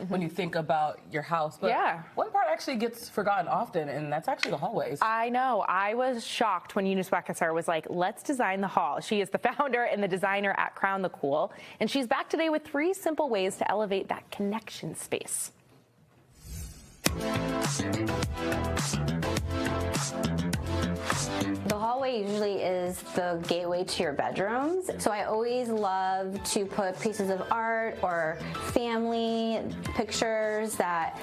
when you think about your house. But yeah. one part actually gets forgotten often, and that's actually the hallways. I know. I was shocked when Eunice Weckesser was like, let's design the hall. She is the founder and the designer at Crown the Cool, and she's back today with 3 simple ways to elevate that connection space. The hallway usually is the gateway to your bedrooms, so I always love to put pieces of art or family pictures that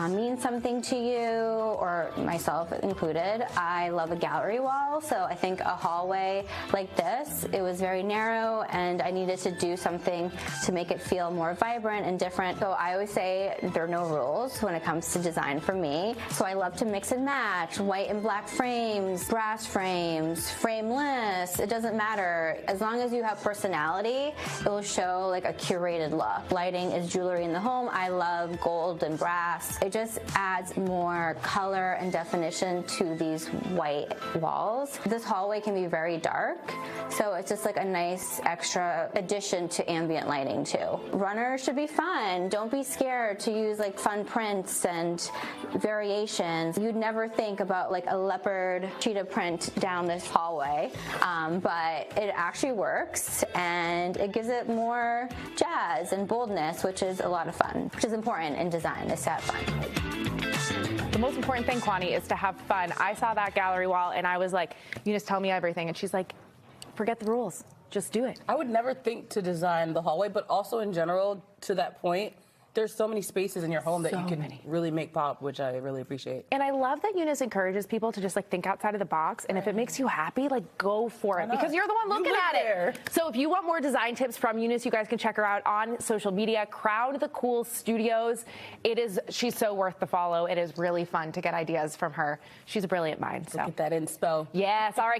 mean something to you, or myself included. I love a gallery wall, so I think a hallway like this, it was very narrow and I needed to do something to make it feel more vibrant and different. So I always say there are no rules when it comes to design for me, so I love to mix and match white and black frames, brass frames, frameless, it doesn't matter. As long as you have personality, it will show like a curated look. Lighting is jewelry in the home. I love gold and brass. It just adds more color and definition to these white walls. This hallway can be very dark, so it's just like a nice extra addition to ambient lighting too. Runners should be fun. Don't be scared to use like fun prints and variations. You'd never think about like a leopard cheetah print down this hallway, but it actually works and it gives it more jazz and boldness, which is a lot of fun, which is important in design, is to have fun. The most important thing, Kwani, is to have fun. I saw that gallery wall and I was like, Eunice, tell me everything. And she's like, forget the rules, just do it. I would never think to design the hallway, but also in general, to that point, there's so many spaces in your home that you can really make pop, which I really appreciate. And I love that Eunice encourages people to just like think outside of the box, and if it makes you happy, like go for it, because you're the one looking at it. So if you want more design tips from Eunice, you guys can check her out on social media, Crown the Cool Studios. She's so worth the follow. It is really fun to get ideas from her. She's a brilliant mind. So get that inspo. Yes, all right.